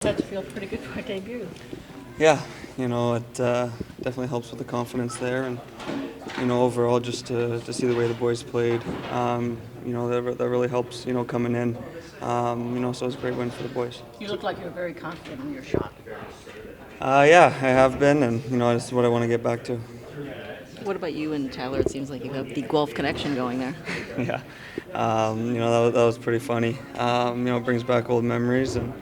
That feels pretty good for a debut. Yeah, it definitely helps with the confidence there, and overall just to see the way the boys played, that really helps, coming in, so it's a great win for the boys. You look like you're very confident in your shot. Yeah, I have been, and this is what I want to get back to. What about you and Tyler? It seems like you have the Guelph connection going there. Yeah, that was pretty funny. It brings back old memories, and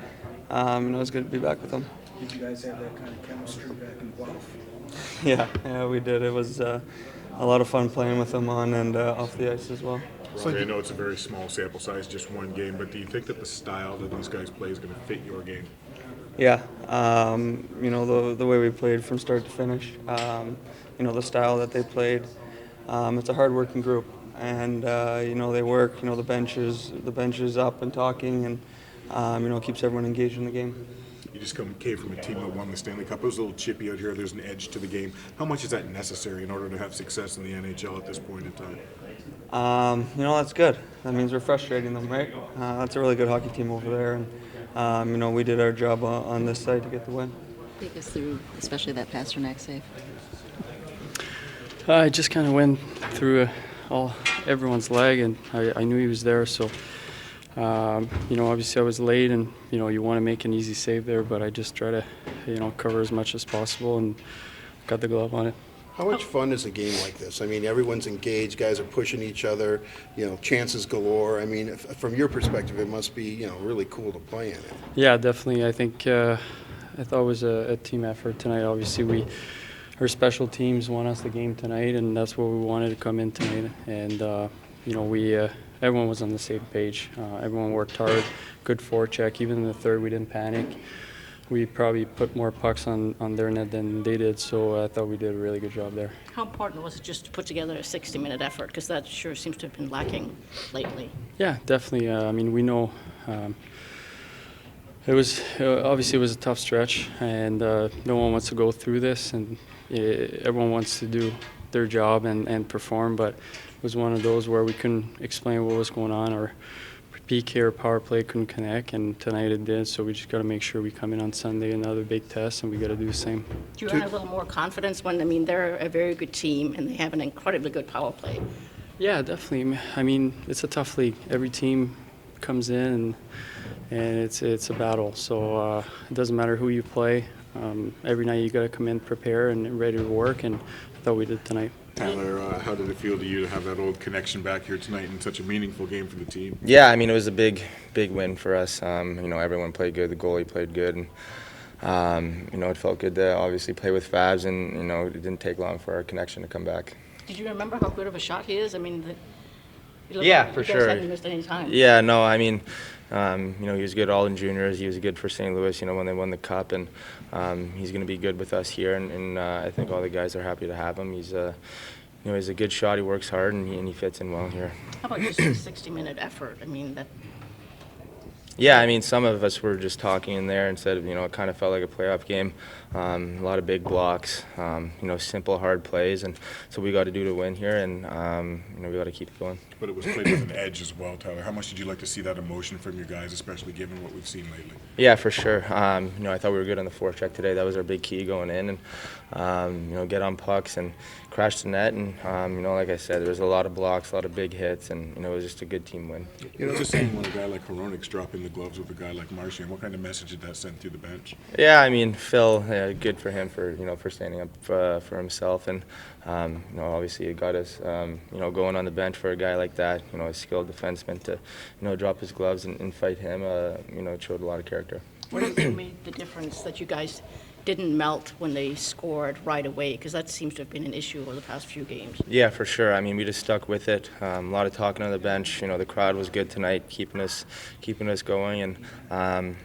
it's good to be back with them. Did you guys have that kind of chemistry back in Guelph? Yeah, we did. It was a lot of fun playing with them on and off the ice as well. Robby, I know it's a very small sample size, just one game, but do you think that the style that these guys play is going to fit your game? Yeah, the way we played from start to finish, the style that they played. It's a hard-working group, and they work. The bench is up and talking, and keeps everyone engaged in the game. You just came from a team that won the Stanley Cup. It was a little chippy out here. There's an edge to the game. How much is that necessary in order to have success in the NHL at this point in time? That's good. That means we're frustrating them, right? That's a really good hockey team over there, and we did our job on this side to get the win. Take us through, especially that Pasternak save. I just kind of went through everyone's leg, and I knew he was there. So, obviously I was late, and you want to make an easy save there, but I just try to, cover as much as possible and got the glove on it. How much fun is a game like this? I mean, everyone's engaged, guys are pushing each other, chances galore. I mean, from your perspective, it must be, really cool to play in it. Yeah, definitely. I think I thought it was a team effort tonight. Obviously, our special teams won us the game tonight, and that's what we wanted to come in tonight. And everyone was on the same page. Everyone worked hard, good forecheck. Even in the third, we didn't panic. We probably put more pucks on their net than they did, so I thought we did a really good job there. How important was it just to put together a 60-minute effort? Because that sure seems to have been lacking lately. Yeah, definitely. We know it was a tough stretch, and no one wants to go through this, and everyone wants to do their job and perform, but it was one of those where we couldn't explain what was going on, or PK or power play couldn't connect, and tonight it did, so we just got to make sure we come in on Sunday, another big test, and we got to do the same. Do you have a little more confidence when, they're a very good team and they have an incredibly good power play? Yeah, definitely. It's a tough league. Every team comes in, and it's a battle, so it doesn't matter who you play. Every night you got to come in prepared and ready to work, and I thought we did tonight. Tyler, how did it feel to you to have that old connection back here tonight in such a meaningful game for the team? Yeah, it was a big win for us. Everyone played good. The goalie played good. And, it felt good to obviously play with Fabs, and, it didn't take long for our connection to come back. Did you remember how good of a shot he is? Yeah, for sure. Hadn't missed any time. Yeah, no, he was good all in juniors. He was good for St. Louis, when they won the Cup, and he's going to be good with us here, and I think all the guys are happy to have him. He's a good shot. He works hard, and he fits in well here. How about just a 60-minute effort? Yeah, some of us were just talking in there and said, it kind of felt like a playoff game. A lot of big blocks, simple, hard plays, and so we got to do to win here, and we got to keep it going. But it was played with an edge as well, Tyler. How much did you like to see that emotion from your guys, especially given what we've seen lately? Yeah, for sure. I thought we were good on the forecheck today. That was our big key going in, and get on pucks and crash the net. And like I said, there was a lot of blocks, a lot of big hits, and it was just a good team win. Just seeing when a guy like Hronik's dropping the gloves with a guy like Marchand, what kind of message did that send through the bench? Yeah, Phil, good for him for standing up for himself, and obviously it got us going on the bench for a guy like that, a skilled defenseman to drop his gloves and fight him. It showed a lot of character. What do you think made the difference that you guys didn't melt when they scored right away? Because that seems to have been an issue over the past few games. Yeah, for sure. We just stuck with it. A lot of talking on the bench. The crowd was good tonight, keeping us going, and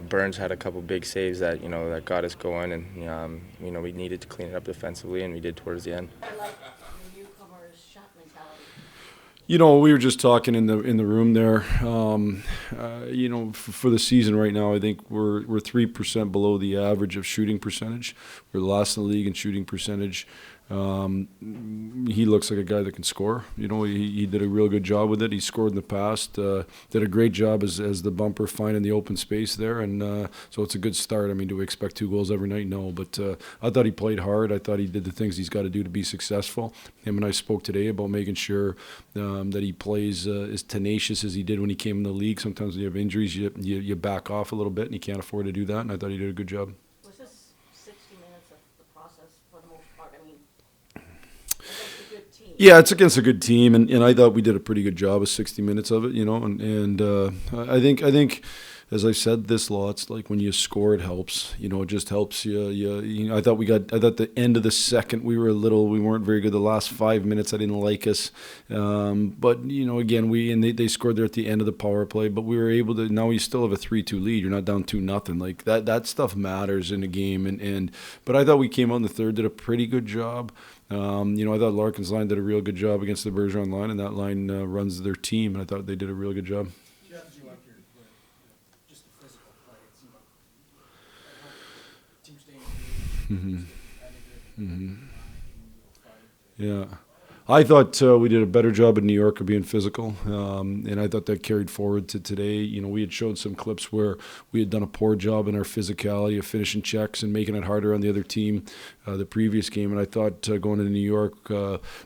Burns had a couple big saves that that got us going, and we needed to clean it up defensively, and we did towards the end. We were just talking in the room there. For the season right now, I think we're 3% below the average of shooting percentage. We're last in the league in shooting percentage. He looks like a guy that can score. You know, he did a real good job with it. He scored in the past. Did a great job as the bumper finding the open space there, and so it's a good start. I mean, do we expect 2 goals every night? No, but I thought he played hard. I thought he did the things he's got to do to be successful. Him and I spoke today about making sure that he plays as tenacious as he did when he came in the league. Sometimes when you have injuries, you back off a little bit, and you can't afford to do that, and I thought he did a good job. Was this 60 minutes of the process for the most part? I mean, against a good team. Yeah, it's against a good team, and I thought we did a pretty good job of 60 minutes of it, you know, and I think as I've said this lots, like when you score, it helps. You know, it just helps you. I thought the end of the second we weren't very good. The last 5 minutes I didn't like us, but you know, again they scored there at the end of the power play, but we were able to. Now you still have a 3-2 lead. You're not down 2-0. Like that stuff matters in a game, but I thought we came out in the third, did a pretty good job. You know, I thought Larkin's line did a real good job against the Bergeron line, and that line runs their team, and I thought they did a really good job. Jeff, do you like your just the physical play? It seemed like team staying Yeah. I thought we did a better job in New York of being physical, and I thought that carried forward to today. You know, we had showed some clips where we had done a poor job in our physicality of finishing checks and making it harder on the other team the previous game, and I thought going into New York,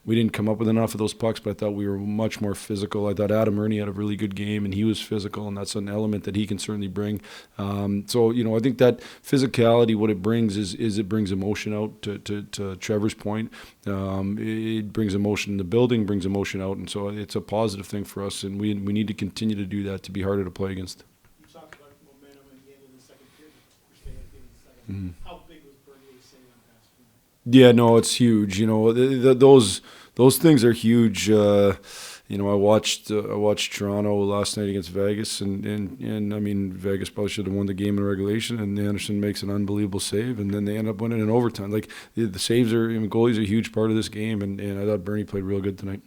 we didn't come up with enough of those pucks, but I thought we were much more physical. I thought Adam Ernie had a really good game, and he was physical, and that's an element that he can certainly bring. So, you know, I think that physicality, what it brings is it brings emotion out to Trevor's point. It brings emotion in the building, brings emotion out, and so it's a positive thing for us, and we need to continue to do that to be harder to play against. You talked about momentum in the end of the second period. You're staying at the end of the second. How big was Bernier saying on past few? Yeah, no, it's huge. You know, those things are huge. You know, I watched Toronto last night against Vegas, and I mean, Vegas probably should have won the game in regulation, and Anderson makes an unbelievable save, and then they end up winning in overtime. Like the saves are, I mean, goalies are a huge part of this game, and I thought Bernie played real good tonight.